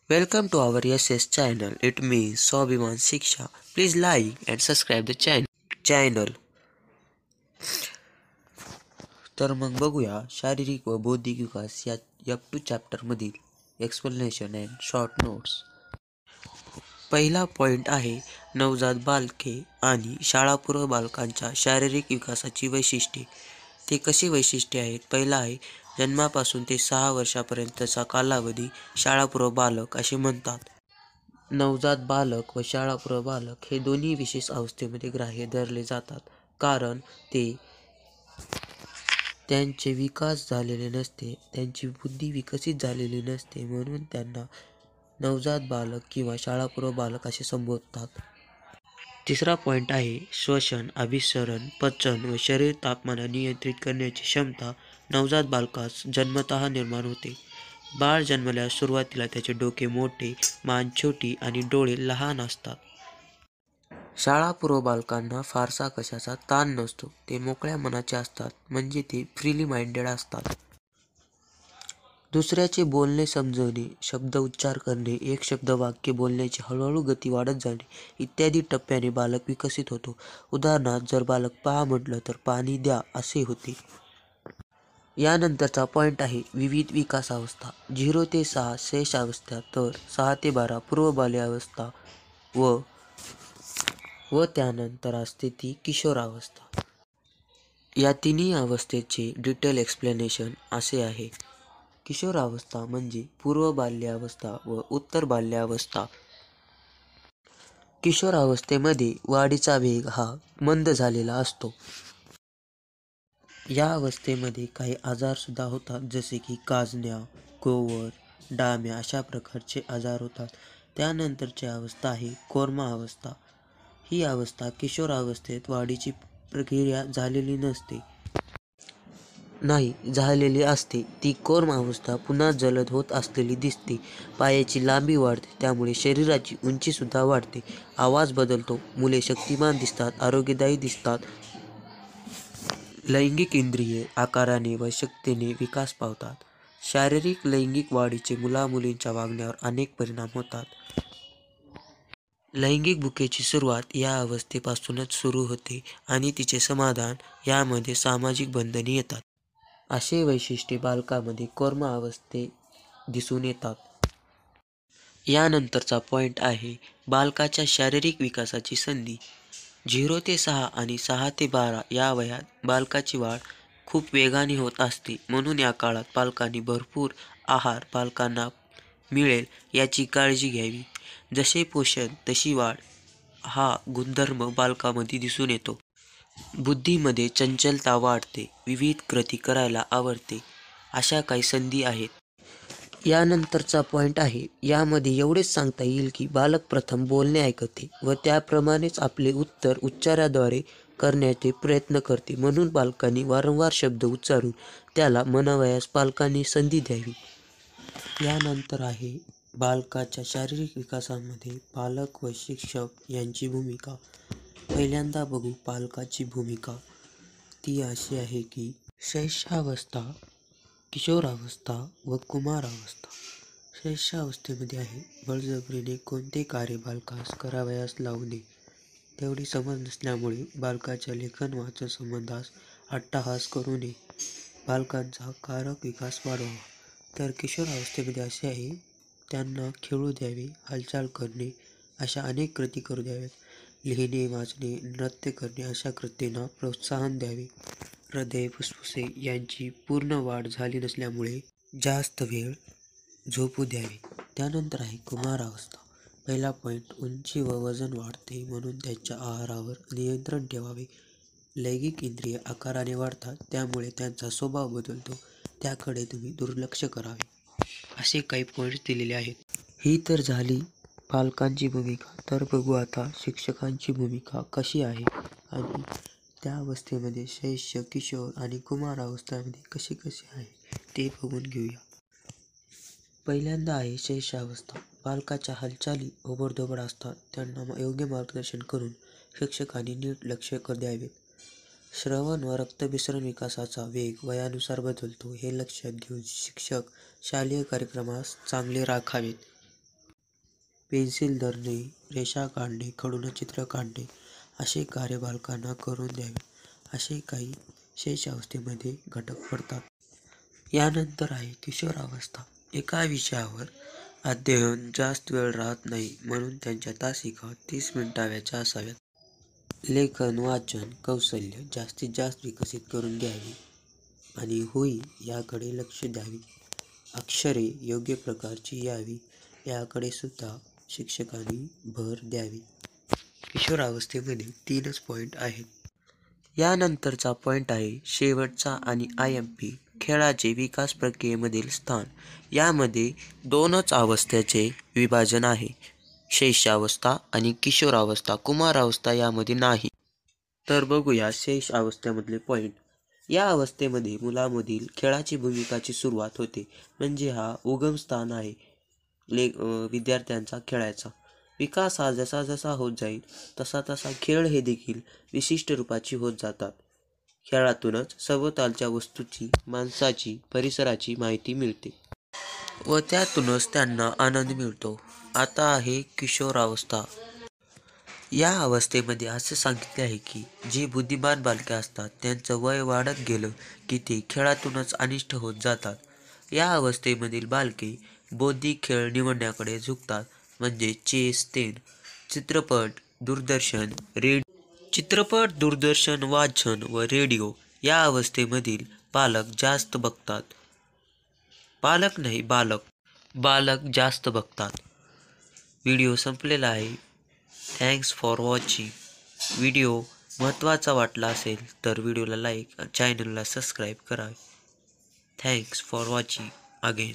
Welcome to our SS channel. It means Swabiman Shiksha. Please like and subscribe the channel. तर मग बघूया शारीरिक व बौद्धिक विकास या F2 चॅप्टरमधील एक्सप्लेनेशन अँड शॉर्ट नोट्स. पहिला पॉइंट आहे नवजात बालके आणि शाळापूर्व बालकांच्या शारीरिक विकासाची वैशिष्ट्ये. ते कशी वैशिष्ट्ये आहेत? पहिला आहे जन्मापासून ते 6 वर्षापर्यंतचा कालावधी शाळापूर्व बालक असे म्हणतात. नवजात बालक व शाळापूर्व बालक हे दोन्ही विशेष अवस्थेमध्ये ग्राह्य धरले जातात, कारण त्यांचे विकास झालेले नसते, त्यांची बुद्धी विकसित झालेली नसते, म्हणून त्यांना नवजात बालक किंवा शाळापूर्व बालक असे संबोधतात. तिसरा पॉइंट आहे श्वसन, अभिसरण, पचन व शरीर तापमान नियंत्रित करण्याची क्षमता नवजात बालकास जन्मतः निर्माण होते. बाळ जन्मल्यास सुरुवातीला त्याचे डोके मोठे, मान छोटी आणि डोळे लहान असतात. शाळापूर्व बालकांना फारसा कशाचा ताण नसतो. ते मोकळ्या मनाचे असतात, म्हणजे ते फ्रीली माइंडेड असतात. दुसऱ्याचे बोलणे समजणे, शब्द उच्चार करणे, एक शब्द वाक्य बोलण्याची हळूहळू गती वाढत जाणे इत्यादी टप्प्याने बालक विकसित होतो. उदाहरणार्थ, जर बालक पहा म्हटलं तर पाणी द्या असे होते. यानंतरचा पॉइंट आहे विविध विकासावस्था. 0 ते 6 शैशवावस्था, तर 6 ते 12 पूर्व बाल्यावस्था व त्यानंतर असते ती किशोरावस्था. या तिन्ही अवस्थेचे डिटेल एक्सप्लेनेशन असे आहे. किशोरावस्था म्हणजे पूर्व बाल्यावस्था व उत्तर बाल्यावस्था. किशोरावस्थेमध्ये वाढीचा वेग हा मंद झालेला असतो. या अवस्थेमध्ये काही आजार सुद्धा होतात, जसे की काजण्या, गोवर, डाम्या अशा प्रकारचे आजार होतात. त्यानंतरची अवस्था आहे कोरमा अवस्था. ही अवस्था किशोरावस्थेत वाढीची प्रक्रिया झालेली असते. ती कोर्म अवस्था पुन्हा जलद होत असलेली दिसते. पायाची लांबी वाढते, त्यामुळे शरीराची उंची सुद्धा वाढते. आवाज बदलतो, मुले शक्तिमान दिसतात, आरोग्यदायी दिसतात. लैंगिक इंद्रिये आकाराने व शक्तीने विकास पावतात. शारीरिक लैंगिक वाढीचे मुलामुलींच्या वागण्यावर अनेक परिणाम होतात. लैंगिक भुकेची सुरुवात या अवस्थेपासूनच सुरू होते आणि तिचे समाधान यामध्ये सामाजिक बंधने येतात. असे वैशिष्ट्ये बालकामध्ये कोर्म अवस्थेत दिसून येतात. यानंतरचा पॉइंट आहे बालकाच्या शारीरिक विकासाची संधी. 0 ते 6 आणि 6 ते 12 या वयात बालकाची वाढ खूप वेगाने होत असते. म्हणून या काळात पालकांनी भरपूर आहार बालकांना मिळेल याची काळजी घ्यावी. जसे पोषण तशी वाढ हा गुणधर्म बालकामध्ये दिसून येतो. बुद्धीमध्ये चंचलता वाढते, विविध कृती करायला आवडते, अशा काही संधी आहेत. यानंतरचा पॉइंट आहे यामध्ये एवढेच सांगता येईल की बालक प्रथम बोलणे ऐकते व त्याप्रमाणेच आपले उत्तर उच्चाराद्वारे करण्याचे प्रयत्न करते. म्हणून बालकांनी वारंवार शब्द उच्चारून त्याला म्हणावयास पालकांनी संधी द्यावी. यानंतर आहे बालकाच्या शारीरिक विकासामध्ये पालक व शिक्षक यांची भूमिका. पहिल्यांदा बघू पालकाची भूमिका. ती अशी आहे की शैशवावस्था, किशोरावस्था व कुमारावस्था. शैशवावस्थेमध्ये आहे बळजबरीने कोणते कार्य बालकास करावयास लावणे. तेवढी समज नसल्यामुळे बालकाच्या लेखन वाचन संबंधास अट्टहास करू नये. बालकांचा कारक विकास वाढवावा. तर किशोरावस्थेमध्ये असे आहे त्यांना खेळू द्यावे, हालचाल करणे अशा अनेक कृती करू द्याव्यात. लिहिणे, वाचणे, नृत्य करणे अशा कृतींना प्रोत्साहन द्यावे. हृदय, फुफ्फुसे यांची पूर्ण वाढ झाली नसल्यामुळे जास्त वेळ झोपू द्यावे. त्यानंतर आहे कुमारावस्था. पहिला पॉइंट उंची व वजन वाढते, म्हणून त्यांच्या आहारावर नियंत्रण ठेवावे. लैंगिक इंद्रिय आकाराने वाढतात, त्यामुळे त्यांचा स्वभाव बदलतो, त्याकडे तुम्ही दुर्लक्ष करावे. असे काही पॉइंट्स दिलेले आहेत. ही तर झाली पालकांची भूमिका. तर बघू आता शिक्षकांची भूमिका कशी आहे आणि त्या अवस्थेमध्ये शैशव, किशोर आणि कुमार अवस्थेमध्ये कशी आहे ते बघून घेऊया. पहिल्यांदा आहे शैशवावस्था. बालकाच्या हालचाली ओबडधोबड असतात, त्यांना योग्य मार्गदर्शन करून शिक्षकांनी नीट लक्ष द्यावे. श्रवण व रक्ताभिसरण विकासाचा वेग वयानुसार बदलतो, हे लक्षात घेऊन शिक्षक शालेय कार्यक्रमास चांगले राखावेत. पेन्सिल धरणे, रेषा काढणे, खडून चित्र काढणे असे कार्य बालकांना करून द्यावे. असे काही शैशवावस्थेमध्ये घटक पडतात. यानंतर आहे किशोरावस्था. एका विषयावर अध्ययन जास्त वेळ राहत नाही, म्हणून त्यांच्या तासिका 30 मिनिटांच्या असाव्यात. लेखन वाचन कौशल्य जास्तीत जास्त विकसित करून घ्यावी आणि होई याकडे लक्ष द्यावे. अक्षरे योग्य प्रकारची यावी याकडे सुद्धा शिक्षकांनी भर द्यावी. किशोरावस्थेमध्ये 3च पॉईंट आहेत. यानंतरचा पॉईंट आहे शेवटचा आणि IMP, खेळाचे विकास प्रक्रियेमधील स्थान. यामध्ये 2च अवस्थेचे विभाजन आहे, शैशवावस्था आणि किशोरावस्था. कुमारावस्था यामध्ये नाही. तर बघूया शैशवावस्थेमधले पॉईंट. या अवस्थेमध्ये मुलामधील खेळाची भूमिकाची सुरुवात होते, म्हणजे हा उगमस्थान आहे विद्यार्थ्यांचा खेळाचा. विकास हा जसा जसा होत जाईल तसा तसा खेळ हे देखील विशिष्ट रूपाची होत जातात. खेळातूनच सभोवतालच्या वस्तूची, माणसाची, परिसराची माहिती मिळते व त्यातूनच त्यांना आनंद मिळतो. आता आहे किशोरावस्था. या अवस्थेमध्ये असे सांगितले आहे की जी बुद्धिमान बालके असतात त्यांचं वय वाढत गेलं की ते खेळातूनच अनिष्ट होत जातात. या अवस्थेमधील बालके बौद्धिक खेळ निवडण्याकडे झुकतात, म्हणजे चेस, दूरदर्शन, वाचन व रेडिओ या अवस्थेमधील बालक जास्त बघतात. व्हिडिओ संपलेला आहे. Thanks for watching. व्हिडिओ महत्त्वाचा वाटला असेल तर व्हिडिओला लाईक, चॅनलला सबस्क्राईब करा. Thanks for watching again.